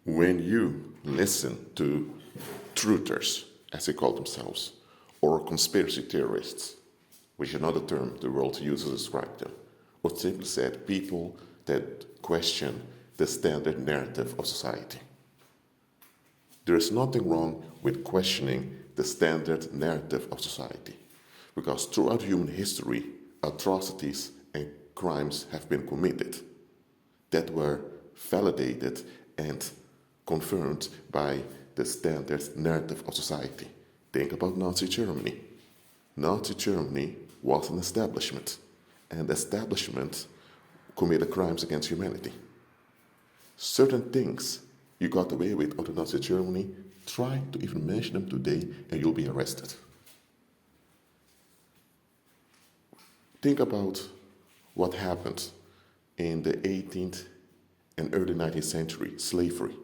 When you listen to truthers, as they call themselves, or conspiracy theorists, which is another term the world uses to describe them, or simply said, people that question the standard narrative of society. There is nothing wrong with questioning the standard narrative of society, because throughout human history, atrocities and crimes have been committed that were validated and confirmed by the standard narrative of society. Think about Nazi Germany. Nazi Germany was an establishment, and the establishment committed crimes against humanity. Certain things you got away with under Nazi Germany, try to even mention them today and you'll be arrested. Think about what happened in the 18th and early 19th century, slavery,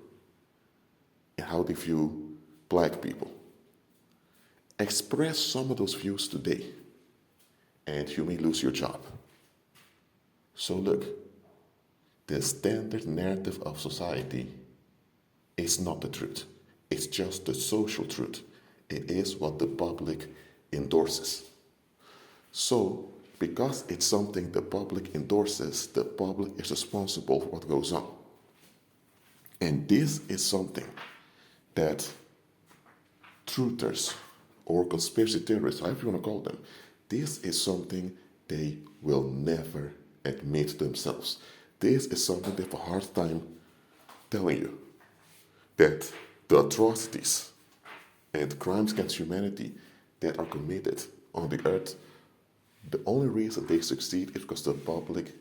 and how they view black people. Express some of those views today, and you may lose your job. So look, the standard narrative of society is not the truth. It's just the social truth. It is what the public endorses. So, because it's something the public endorses, the public is responsible for what goes on. And this is something that truthers or conspiracy theorists, however you want to call them, this is something they will never admit to themselves. This is something they have a hard time telling you, that the atrocities and crimes against humanity that are committed on the earth, the only reason they succeed is because the public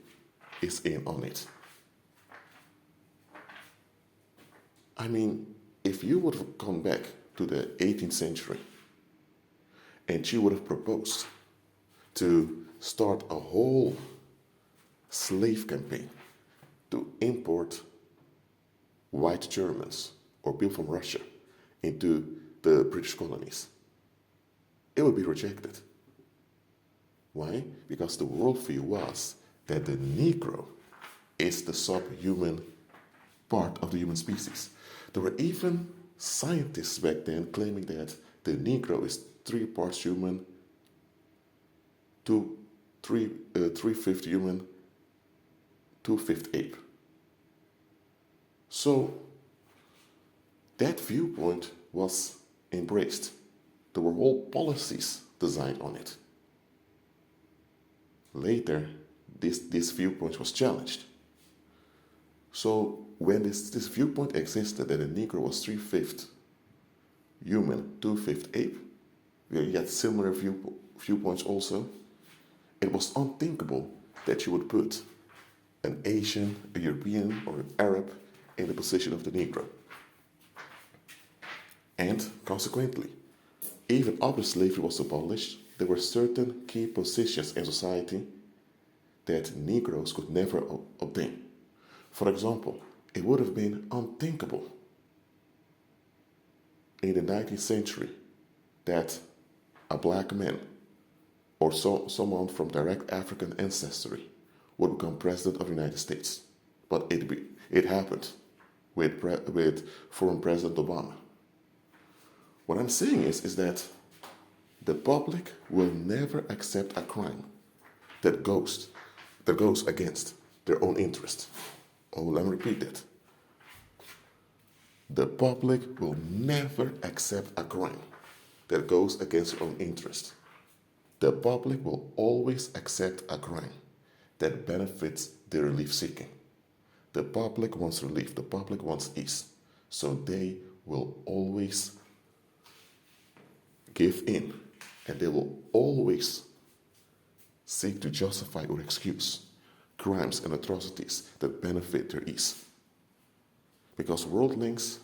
is in on it. I mean, if you would have come back to the 18th century and you would have proposed to start a whole slave campaign to import white Germans or people from Russia into the British colonies, it would be rejected. Why? Because the worldview was that the Negro is the subhuman part of the human species. There were even scientists back then claiming that the Negro is 3 parts human, 3/5 human, 2/5 ape. So that viewpoint was embraced. There were whole policies designed on it. Later, this viewpoint was challenged. So when this viewpoint existed that a Negro was 3/5 human, 2/5 ape, where you had similar viewpoints also, it was unthinkable that you would put an Asian, a European, or an Arab in the position of the Negro. And consequently, even after slavery was abolished, there were certain key positions in society that Negroes could never obtain. For example, it would have been unthinkable in the 19th century that a black man or someone from direct African ancestry would become president of the United States. But it happened with former President Obama. What I'm saying is that the public will never accept a crime that goes against their own interest. Oh, let me repeat that. The public will never accept a crime that goes against their own interest. The public will always accept a crime that benefits their relief seeking. The public wants relief, the public wants ease. So they will always give in, and they will always seek to justify or excuse crimes and atrocities that benefit their ease. Because worldlings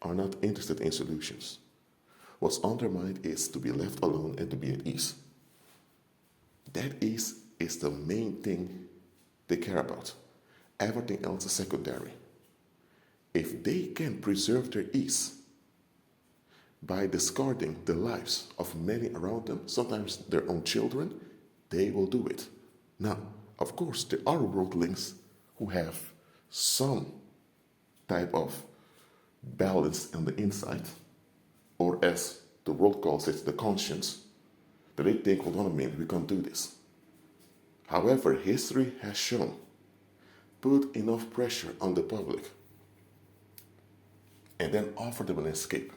are not interested in solutions. What's on their mind is to be left alone and to be at ease. That ease is the main thing they care about. Everything else is secondary. If they can preserve their ease by discarding the lives of many around them, sometimes their own children, they will do it. Now, of course, there are worldlings who have some type type of balance on the inside, or as the world calls it, the conscience, that they think, hold on a minute, we can't do this. However, history has shown, put enough pressure on the public and then offer them an escape.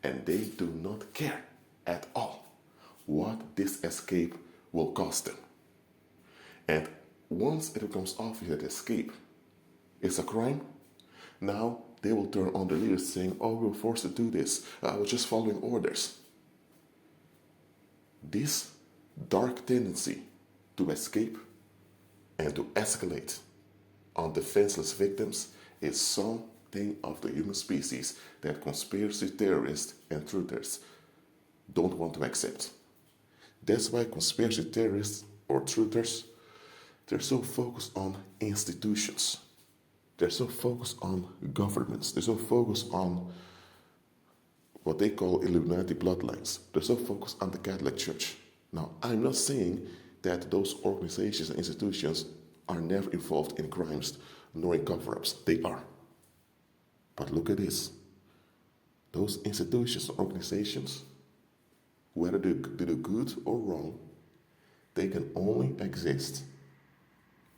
And they do not care at all what this escape will cost them. And once it becomes obvious that escape is a crime, now they will turn on the leaders saying, oh, we were forced to do this. I was just following orders. This dark tendency to escape and to escalate on defenseless victims is something of the human species that conspiracy theorists and truthers don't want to accept. That's why conspiracy theorists or truthers, they're so focused on institutions. They're so focused on governments. They're so focused on what they call Illuminati bloodlines. They're so focused on the Catholic Church. Now, I'm not saying that those organizations and institutions are never involved in crimes nor in cover-ups. They are. But look at this. Those institutions and organizations, whether they do good or wrong, they can only exist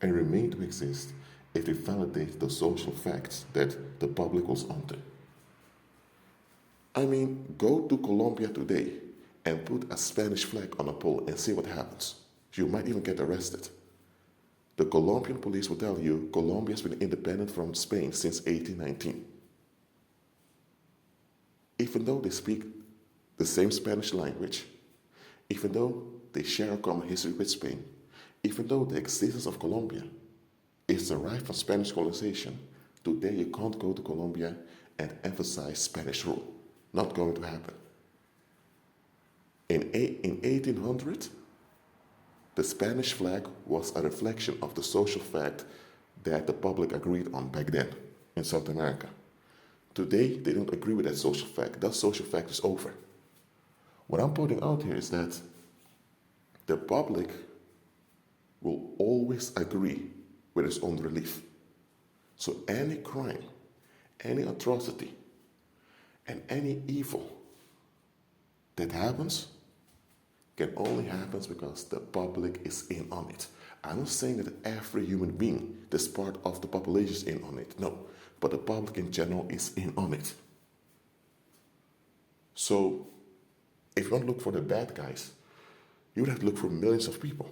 and remain to exist if they validate the social facts that the public was onto. I mean, go to Colombia today and put a Spanish flag on a pole and see what happens. You might even get arrested. The Colombian police will tell you Colombia has been independent from Spain since 1819. Even though they speak the same Spanish language, even though they share a common history with Spain, even though the existence of Colombia is derived from Spanish colonization, today you can't go to Colombia and emphasize Spanish rule. Not going to happen. In 1800, the Spanish flag was a reflection of the social fact that the public agreed on back then in South America. Today, they don't agree with that social fact. That social fact is over. What I'm pointing out here is that the public will always agree with its own relief. So any crime, any atrocity, and any evil that happens can only happen because the public is in on it. I'm not saying that every human being that's part of the population is in on it. No, but the public in general is in on it. So if you want to look for the bad guys, you would have to look for millions of people.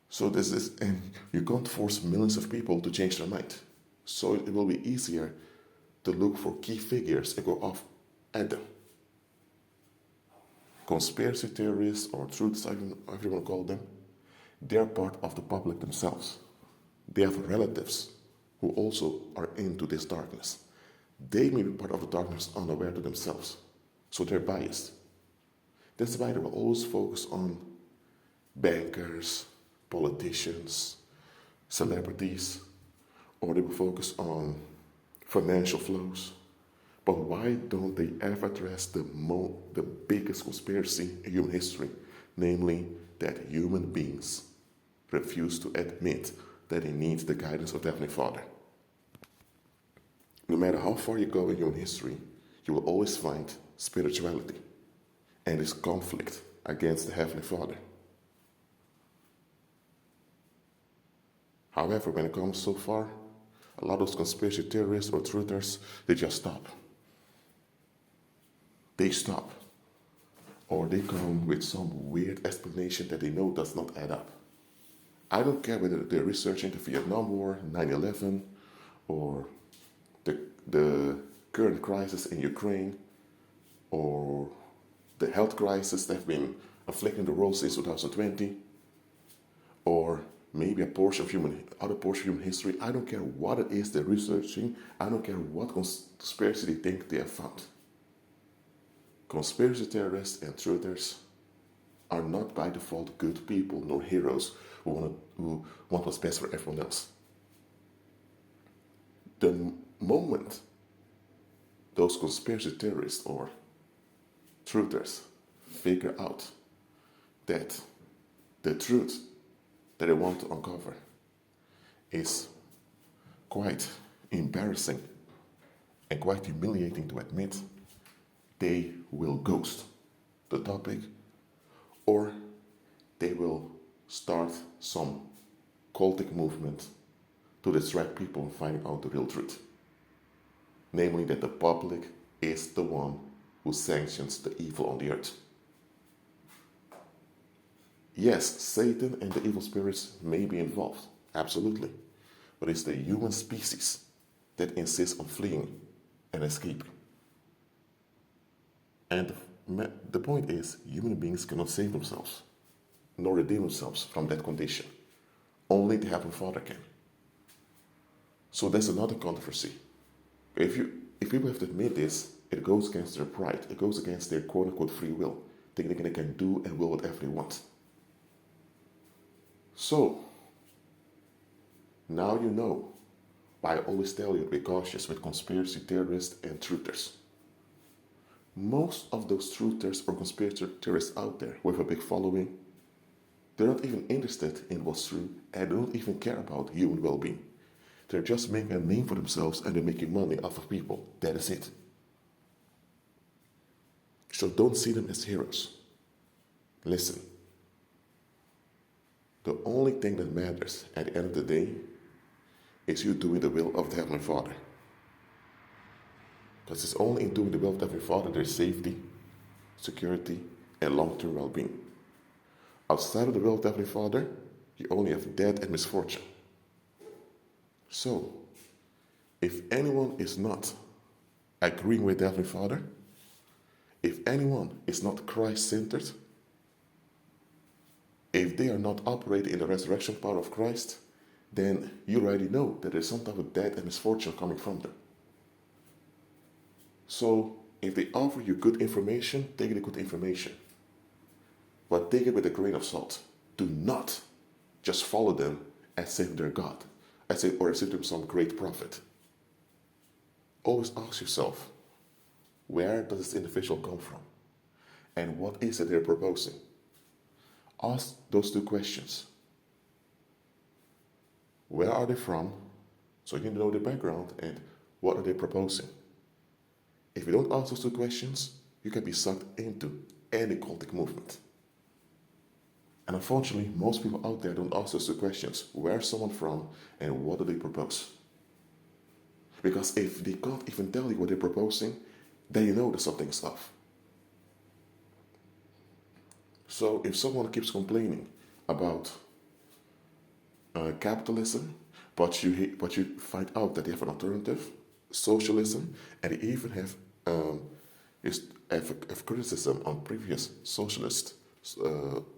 So this is, and you can't force millions of people to change their mind. So it will be easier to look for key figures and go off at them. Conspiracy theorists or truths, however you want to call them, they are part of the public themselves. They have relatives who also are into this darkness. They may be part of the darkness unaware to themselves, so they're biased. That's why they will always focus on bankers, politicians, celebrities, or they will focus on financial flows. But why don't they ever address the biggest conspiracy in human history, namely that human beings refuse to admit that they need the guidance of the Heavenly Father? No matter how far you go in human history, you will always find spirituality and its conflict against the Heavenly Father. However, when it comes so far, a lot of those conspiracy theorists or truthers, they just stop. They stop. Or they come with some weird explanation that they know does not add up. I don't care whether they're researching the Vietnam War, 9/11, or the current crisis in Ukraine, or the health crisis that have been afflicting the world since 2020, or maybe other portion of human history. I don't care what it is they're researching. I don't care what conspiracy they think they have found. Conspiracy theorists and truthers are not by default good people nor heroes who want what's best for everyone else. The moment those conspiracy theorists or truthers figure out that the truth that they want to uncover is quite embarrassing and quite humiliating to admit, they will ghost the topic, or they will start some cultic movement to distract people from finding out the real truth. Namely, that the public is the one who sanctions the evil on the earth. Yes, Satan and the evil spirits may be involved, absolutely. But it's the human species that insists on fleeing and escaping. And the point is, human beings cannot save themselves, nor redeem themselves from that condition. Only the Heavenly Father can. So there's another controversy. If people have to admit this, it goes against their pride. It goes against their quote-unquote free will, thinking they can do and will whatever they want. So, now you know why I always tell you to be cautious with conspiracy theorists and truthers. Most of those truthers or conspiracy theorists out there with a big following, they're not even interested in what's true and they don't even care about human well-being. They're just making a name for themselves and they're making money off of people. That is it. So don't see them as heroes. Listen. The only thing that matters at the end of the day is you doing the will of the Heavenly Father. Because it's only in doing the will of the Heavenly Father there's safety, security, and long-term well-being. Outside of the will of the Heavenly Father, you only have death and misfortune. So, if anyone is not agreeing with the Heavenly Father, if anyone is not Christ-centered, if they are not operating in the resurrection power of Christ, then you already know that there's some type of death and misfortune coming from them. So, if they offer you good information, take the good information. But take it with a grain of salt. Do not just follow them as if they're God, as if they're some great prophet. Always ask yourself, where does this individual come from? And what is it they're proposing? Ask those two questions. Where are they from? So you know their background, and what are they proposing? If you don't ask those two questions, you can be sucked into any cultic movement. And unfortunately, most people out there don't ask those two questions. Where is someone from, and what do they propose? Because if they can't even tell you what they're proposing, then you know there's something's off. So if someone keeps complaining about capitalism, but you find out that they have an alternative, socialism, and they even have criticism on previous socialist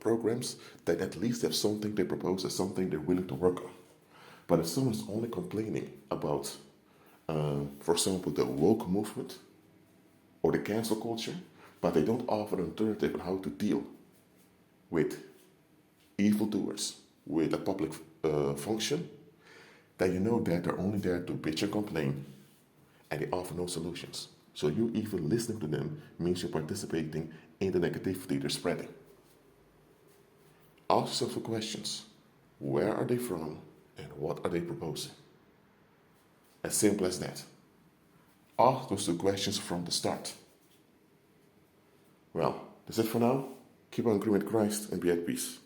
programs, that at least have something they propose as something they're willing to work on. But if someone's only complaining about, for example, the woke movement or the cancel culture, but they don't offer an alternative on how to deal with evildoers, with a public function, then you know that they're only there to bitch and complain, and they offer no solutions. So you even listening to them means you're participating in the negativity they're spreading. Ask yourself the questions. Where are they from, and what are they proposing? As simple as that. Ask those two questions from the start. Well, that's it for now. Keep on agreeing with Christ and be at peace.